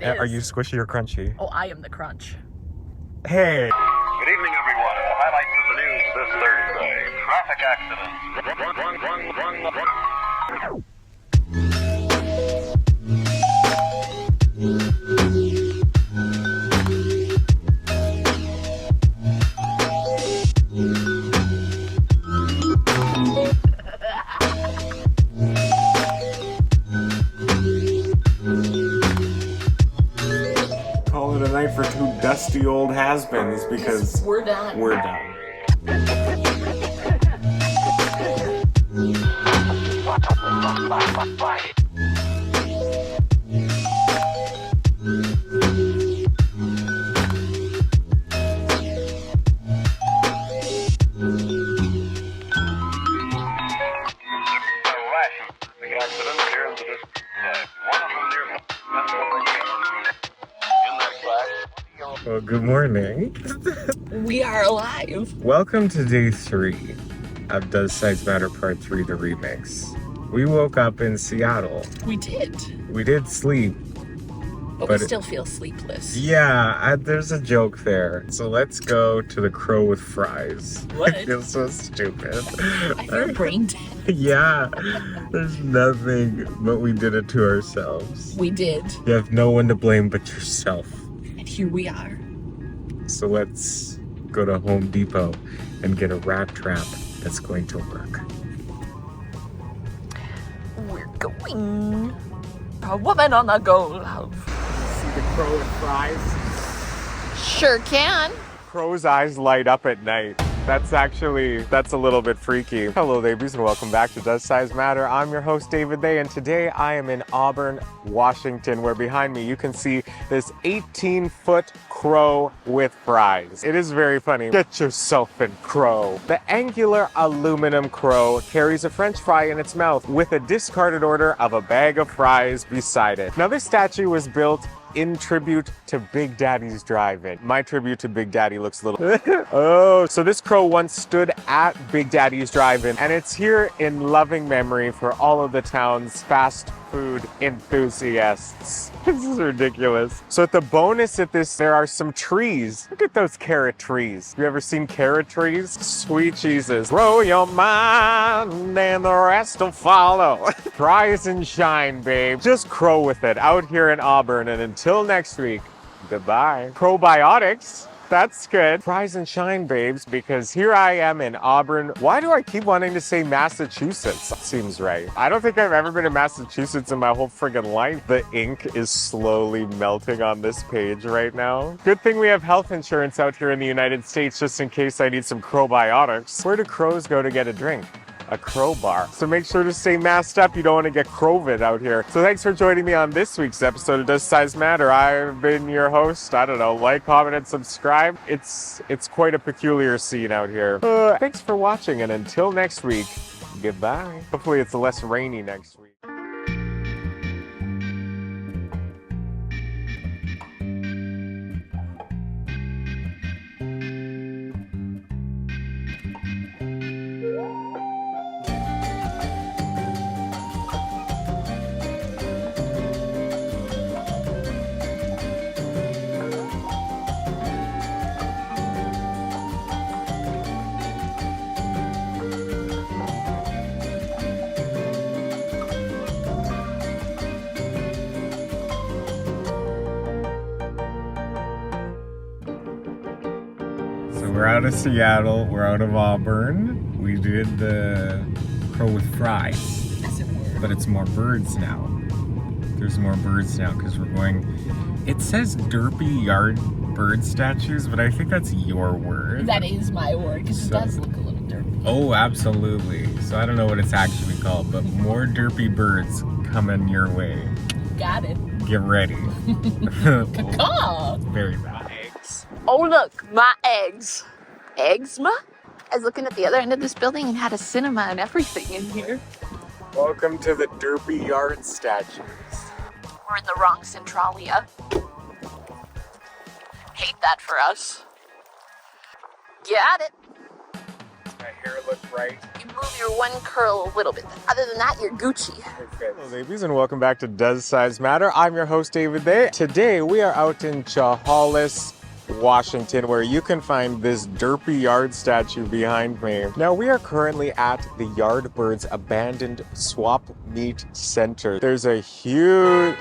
Are you squishy or crunchy? Oh, I am the crunch. Hey! Good evening, everyone. The highlights of the news this Thursday. Traffic accidents. Call it a night for two dusty old has-beens because We're done. we're done. Accidents here in the district. One of them near Pennsylvania. In that crash. Well, good morning. We are alive. Welcome to day 3 of Does Size Matter Part 3, the remix. We woke up in Seattle. We did. We did sleep. But we still feel sleepless. Yeah, there's a joke there. So let's go to the Crow with Fries. What? I feel so stupid. I feel brain dead. Yeah, there's nothing, but we did it to ourselves. We did. You have no one to blame but yourself. And here we are. So let's go to Home Depot and get a rat trap that's going to work. We're going. A woman on the go, love. See the Crow with Fries? Sure can. Crow's eyes light up at night. That's a little bit freaky. Hello, ladies, and welcome back to Does Size Matter? I'm your host, David They, and today I am in Auburn, Washington, where behind me you can see this 18-foot crow with fries. It is very funny. Get yourself in crow. The angular aluminum crow carries a French fry in its mouth with a discarded order of a bag of fries beside it. Now, this statue was built in tribute to Big Daddy's Drive-In. My tribute to Big Daddy looks a little... Oh, so this crow once stood at Big Daddy's Drive-In, and it's here in loving memory for all of the town's fast food enthusiasts. This is ridiculous. So at the bonus at this, there are some trees. Look at those carrot trees. You ever seen carrot trees? Sweet Jesus. Grow your mind and the rest will follow. Rise and shine, babe. Just crow with it out here in Auburn. And until next week, goodbye. Probiotics. That's good. Rise and shine, babes, because here I am in Auburn. Why do I keep wanting to say Massachusetts? Seems right. I don't think I've ever been to Massachusetts in my whole friggin' life. The ink is slowly melting on this page right now. Good thing we have health insurance out here in the United States just in case I need some crowbiotics. Where do crows go to get a drink? A crowbar. So make sure to stay masked up. You don't want to get COVID out here. So thanks for joining me on this week's episode of Does Size Matter? I've been your host. I don't know, like, comment, and subscribe. It's quite a peculiar scene out here. Thanks for watching, and until next week, goodbye. Hopefully it's less rainy next week. So we're out of Seattle, we're out of Auburn. We did the Crow with Fries, As it were. but it's more birds now. There's more birds now because we're going, it says derpy yard bird statues, but I think that's your word. That is my word, because So- it does look a little derpy. Oh, absolutely. So I don't know what it's actually called, but more derpy birds coming your way. Got it. Get ready. Caw. Very bad. Oh, look, my eggs. Eggs, ma? I was looking at the other end of this building and had a cinema and everything in here. Welcome to the derpy yard statues. We're in the wrong Centralia. Hate that for us. Got it. I hair look right. You move your one curl a little bit. Other than that, you're Gucci. Hello, ladies, and welcome back to Does Size Matter? I'm your host, David They. Today, we are out in Chehalis, Washington, where you can find this derpy yard statue behind me. Now, we are currently at the Yardbirds Abandoned Swap Meet Center. There's a huge,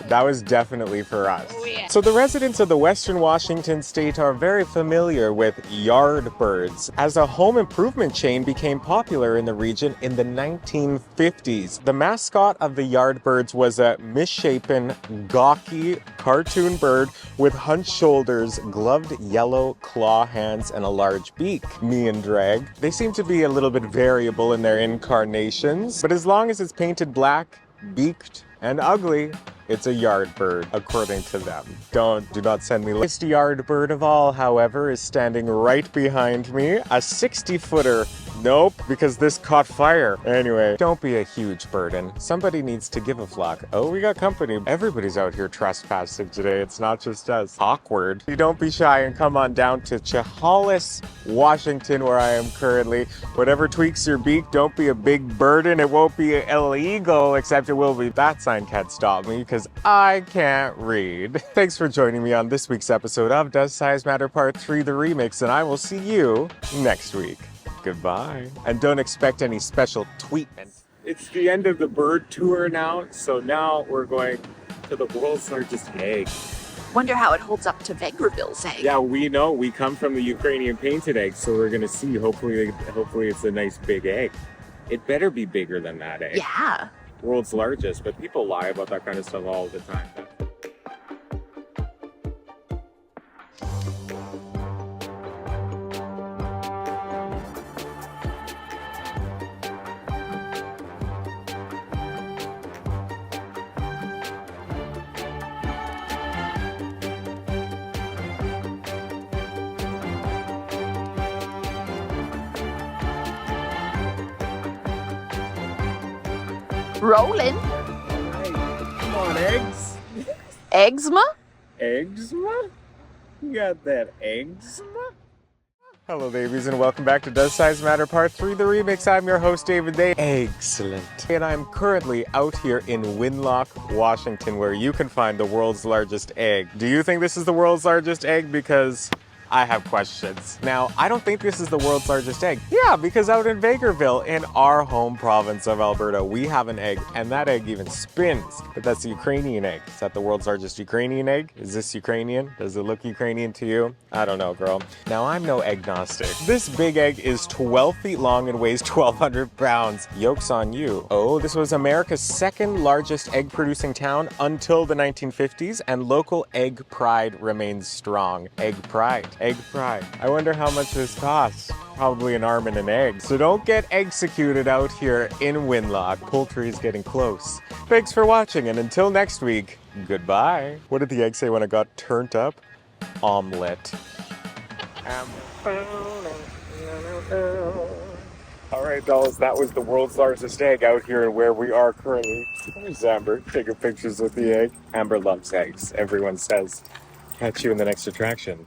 that was definitely for us. Oh, yeah. So the residents of the Western Washington state are very familiar with Yardbirds, as a home improvement chain became popular in the region in the 1950s. The mascot of the Yardbirds was a misshapen, gawky cartoon bird with hunched shoulders, gloved yellow claw hands, and a large beak. Me and drag. They seem to be a little bit variable in their incarnations, but as long as it's painted black, beaked, and ugly, it's a Yardbird, according to them. Do not send me. The biggest Yardbird of all, however, is standing right behind me. A 60-footer. Nope, because this caught fire. Anyway, don't be a huge burden. Somebody needs to give a flock. Oh, we got company. Everybody's out here trespassing today. It's not just us. Awkward. You don't be shy and come on down to Chehalis, Washington, where I am currently. Whatever tweaks your beak, don't be a big burden. It won't be illegal, except it will be. That sign can't stop me because I can't read. Thanks for joining me on this week's episode of Does Size Matter Part 3, the remix, and I will see you next week. Goodbye. And don't expect any special treatment. It's the end of the bird tour now, so now we're going to the world's largest egg. Wonder how it holds up to Vegreville's egg. Yeah, we know. We come from the Ukrainian painted egg, so we're gonna see. Hopefully it's a nice big egg. It better be bigger than that egg. Yeah. World's largest, but people lie about that kind of stuff all the time. Rolling. Come on, eggs. Eggsma? Eggsma? You got that eggsma? Hello, babies, and welcome back to Does Size Matter Part 3, the remix. I'm your host, David They. Excellent. And I'm currently out here in Winlock, Washington, where you can find the world's largest egg. Do you think this is the world's largest egg? Because I have questions. Now, I don't think this is the world's largest egg. Yeah, because out in Vegreville, in our home province of Alberta, we have an egg, and that egg even spins. But that's the Ukrainian egg. Is that the world's largest Ukrainian egg? Is this Ukrainian? Does it look Ukrainian to you? I don't know, girl. Now, I'm no agnostic. This big egg is 12 feet long and weighs 1,200 pounds. Yoke's on you. Oh, this was America's second largest egg-producing town until the 1950s, and local egg pride remains strong. Egg pride. Egg pride. I wonder how much this costs. Probably an arm and an egg. So don't get executed out here in Winlock. Poultry is getting close. Thanks for watching, and until next week, goodbye. What did the egg say when it got turned up? Omelette. All right, dolls, that was the world's largest egg out here where we are currently. There's Amber taking pictures with the egg. Amber loves eggs, everyone says. Catch you in the next attraction.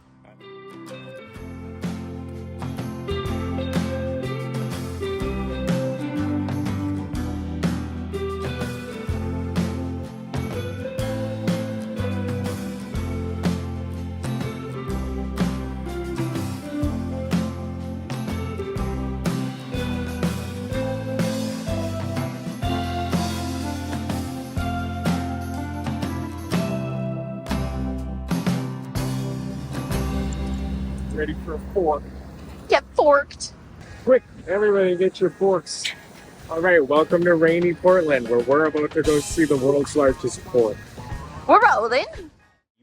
Ready for a fork. Get forked. Quick, everybody get your forks. All right, welcome to rainy Portland, where we're about to go see the world's largest fork. We're rolling.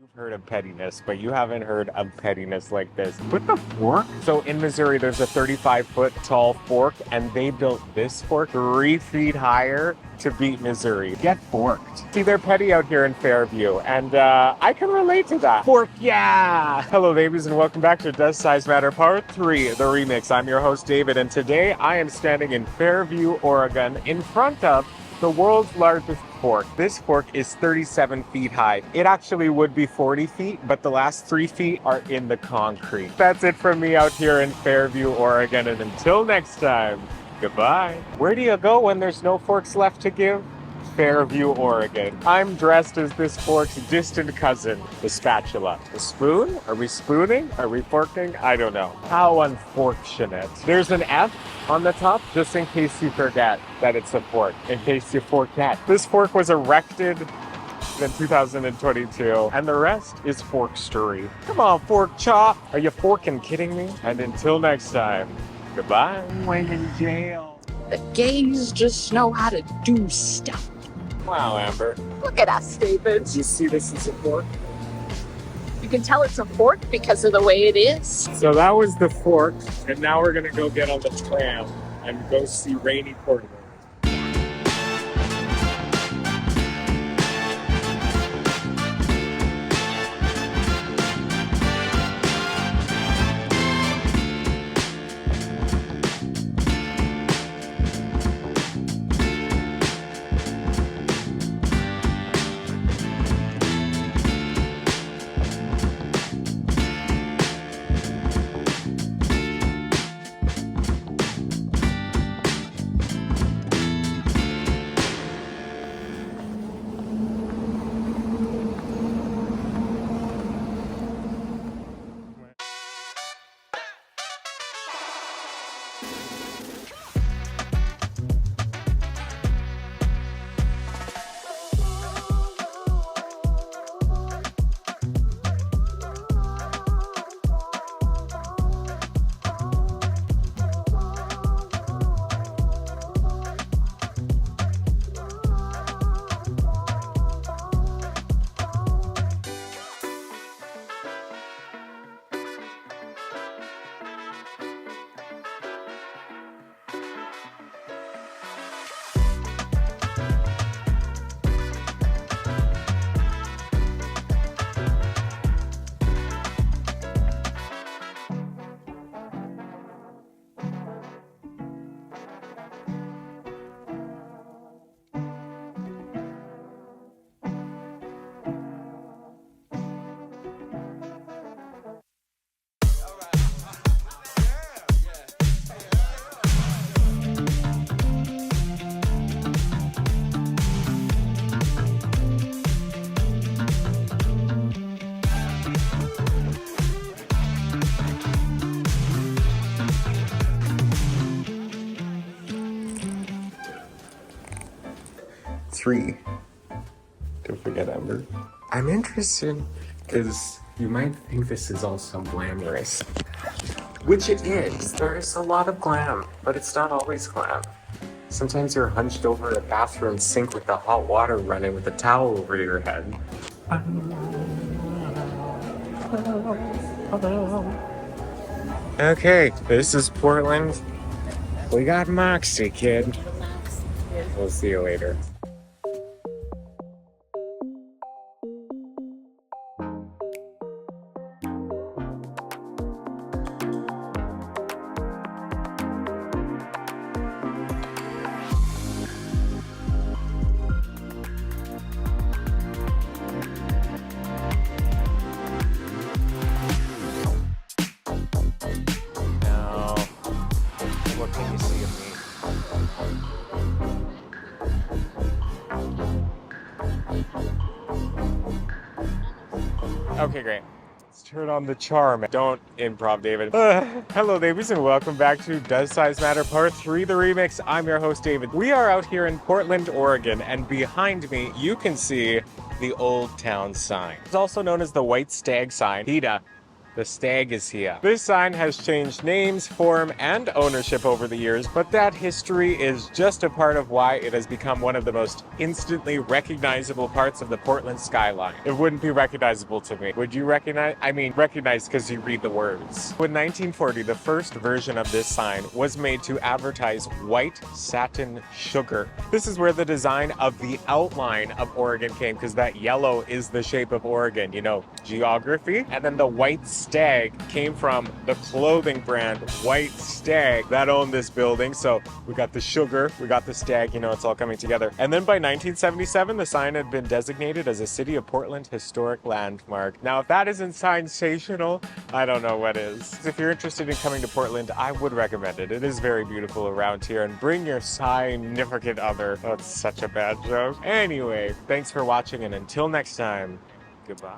You've heard of pettiness, but you haven't heard of pettiness like this. With the fork? So in Missouri, there's a 35-foot tall fork, and they built this fork 3 feet higher to beat Missouri. Get forked. See, they're petty out here in Fairview, and I can relate to that. Fork, yeah! Hello, babies, and welcome back to Does Size Matter Part 3, the remix. I'm your host, David, and today I am standing in Fairview, Oregon, in front of the world's largest fork. This fork is 37 feet high. It actually would be 40 feet, but the last 3 feet are in the concrete. That's it from me out here in Fairview, Oregon, and until next time, goodbye. Where do you go when there's no forks left to give? Fairview, Oregon. I'm dressed as this fork's distant cousin, the spatula. The spoon? Are we spooning? Are we forking? I don't know. How unfortunate. There's an F on the top, just in case you forget that it's a fork, in case you forget. This fork was erected in 2022, and the rest is forkstery. Come on, fork chop. Are you forking kidding me? And until next time, goodbye. When in jail. The gays just know how to do stuff. Wow, Amber. Look at us, David. Do you see this as a fork? You can tell it's a fork because of the way it is. So that was the fork, and now we're gonna go get on the tram and go see rainy Portland. Three. Don't forget Amber. I'm interested because you might think this is also glamorous. Which it is. There is a lot of glam, but it's not always glam. Sometimes you're hunched over a bathroom sink with the hot water running with a towel over your head. Okay, this is Portland. We got Moxie, kid. We'll see you later. What can you see of me? Okay, great. Let's turn on the charm. Don't improv, David. Hello, ladies, and welcome back to Does Size Matter Part 3, the remix. I'm your host, David. We are out here in Portland, Oregon, and behind me, you can see the Old Town sign. It's also known as the White Stag sign. PETA. The stag is here. This sign has changed names, form, and ownership over the years, but that history is just a part of why it has become one of the most instantly recognizable parts of the Portland skyline. It wouldn't be recognizable to me. Would you recognize? I mean, recognize because you read the words. In 1940, the first version of this sign was made to advertise white satin sugar. This is where the design of the outline of Oregon came, because that yellow is the shape of Oregon, you know, geography. And then the white stag came from the clothing brand White Stag that owned this building. So we got the sugar, we got the stag, you know, it's all coming together. And then by 1977, the sign had been designated as a City of Portland historic landmark. Now, if that isn't sensational, I don't know what is. If you're interested in coming to Portland, I would recommend it. It is very beautiful around here, and bring your significant other. That's such a bad joke. Anyway, thanks for watching, and until next time, goodbye.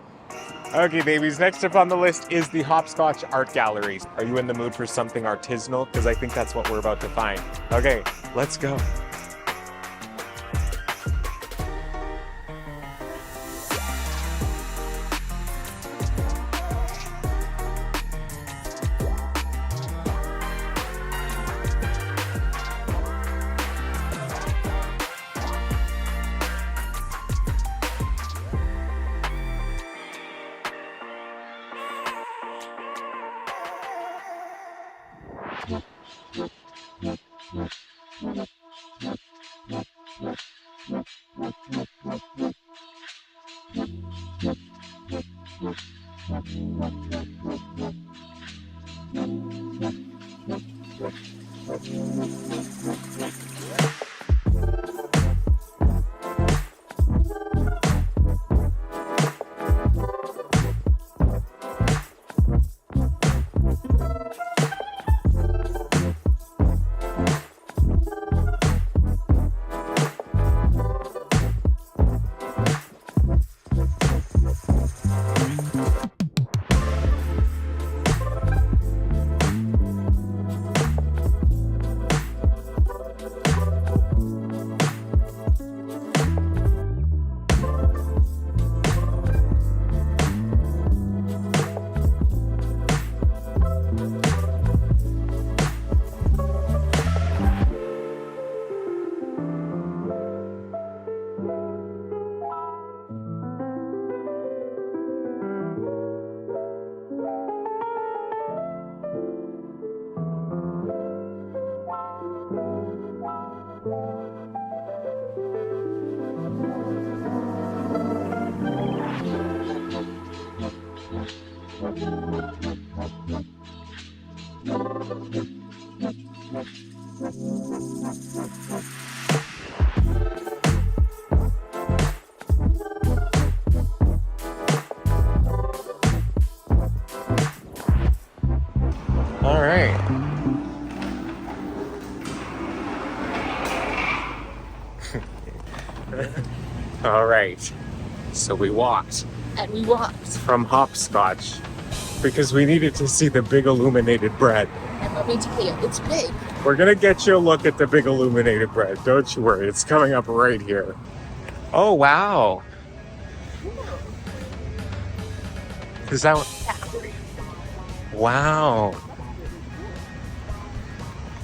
Okay, babies, next up on the list is the Hopscotch Art Gallery. Are you in the mood for something artisanal? Because I think that's what we're about to find. Okay, let's go. All right. All right. So we walked And we walked. from Hopscotch because we needed to see the big illuminated bread. And let me tell you, it's big. We're gonna get you a look at the big illuminated bread. Don't you worry, it's coming up right here. Oh, wow. Is that what? Factory. Wow.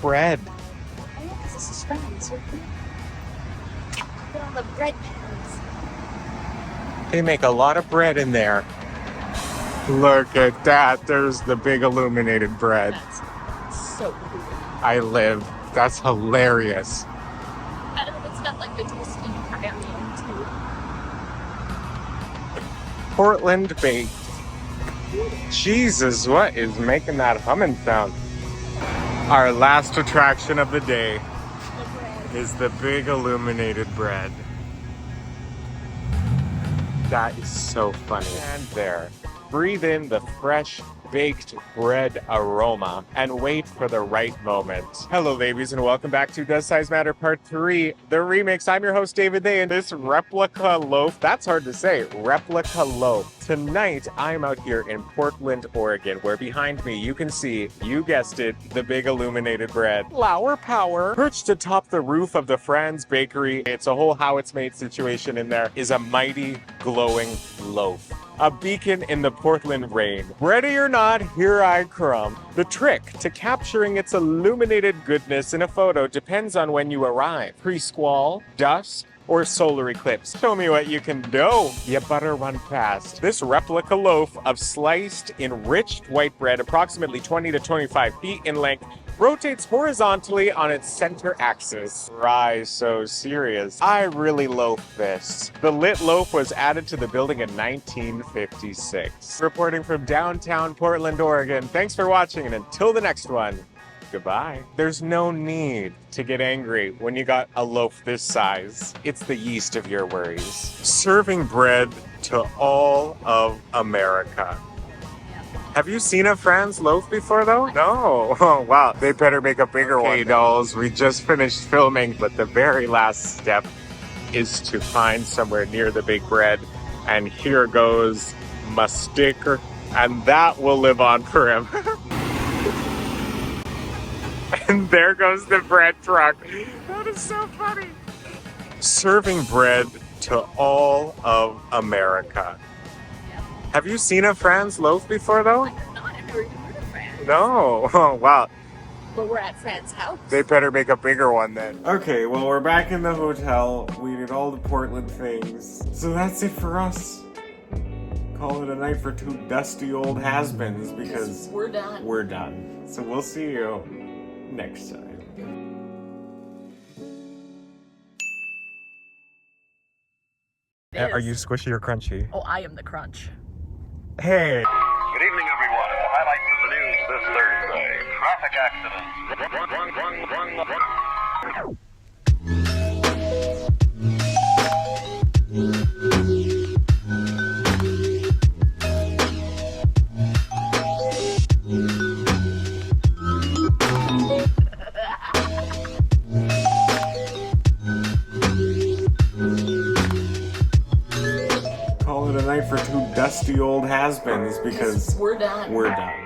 Bread. Oh, yeah, 'cause this is Franz. Look at all the bread pans. They make a lot of bread in there. Look at that. There's the big illuminated bread. That's so cool. I live. That's hilarious. I don't know, it's got like the toasty pie on the end too. Portland baked. Jesus, what is making that humming sound? Our last attraction of the day The bread. is the big illuminated bread. That is so funny. And there, breathe in the fresh baked bread aroma and wait for the right moment. Hello, ladies, and welcome back to Does Size Matter Part 3, the remix. I'm your host, David They, and this replica loaf, that's hard to say, replica loaf. Tonight, I'm out here in Portland, Oregon, where behind me you can see, you guessed it, the big illuminated bread. Flower power. Perched atop the roof of the Franz bakery, it's a whole how it's made situation in there, is a mighty glowing loaf. A beacon in the Portland rain. Ready or not, here I come. The trick to capturing its illuminated goodness in a photo depends on when you arrive. Pre-squall, dusk, or solar eclipse. Show me what you can do. You better run fast. This replica loaf of sliced, enriched white bread, approximately 20 to 25 feet in length, rotates horizontally on its center axis. Rise so serious. I really loaf this. The lit loaf was added to the building in 1956. Reporting from downtown Portland, Oregon. Thanks for watching, and until the next one, goodbye. There's no need to get angry when you got a loaf this size. It's the yeast of your worries. Serving bread to all of America. Have you seen a Franz loaf before, though? No. Oh, wow. They better make a bigger one. Okay, dolls, we just finished filming, but the very last step is to find somewhere near the big bread. And here goes my sticker, and that will live on forever. And there goes the bread truck. That is so funny. Serving bread to all of America. Have you seen a Franz loaf before, though? I have not. I've never even heard of Franz. No. Oh, wow. But we're at Franz's house. They better make a bigger one then. Okay, well, we're back in the hotel. We did all the Portland things. So that's it for us. Call it a night for two dusty old has-beens because we're done. We're done. So we'll see you next time. Are you squishy or crunchy? Oh, I am the crunch. Hey! Good evening, everyone. The highlights of the news this Thursday. Traffic accidents. Call it a night for two dusty old has-beens because we're done. We're done.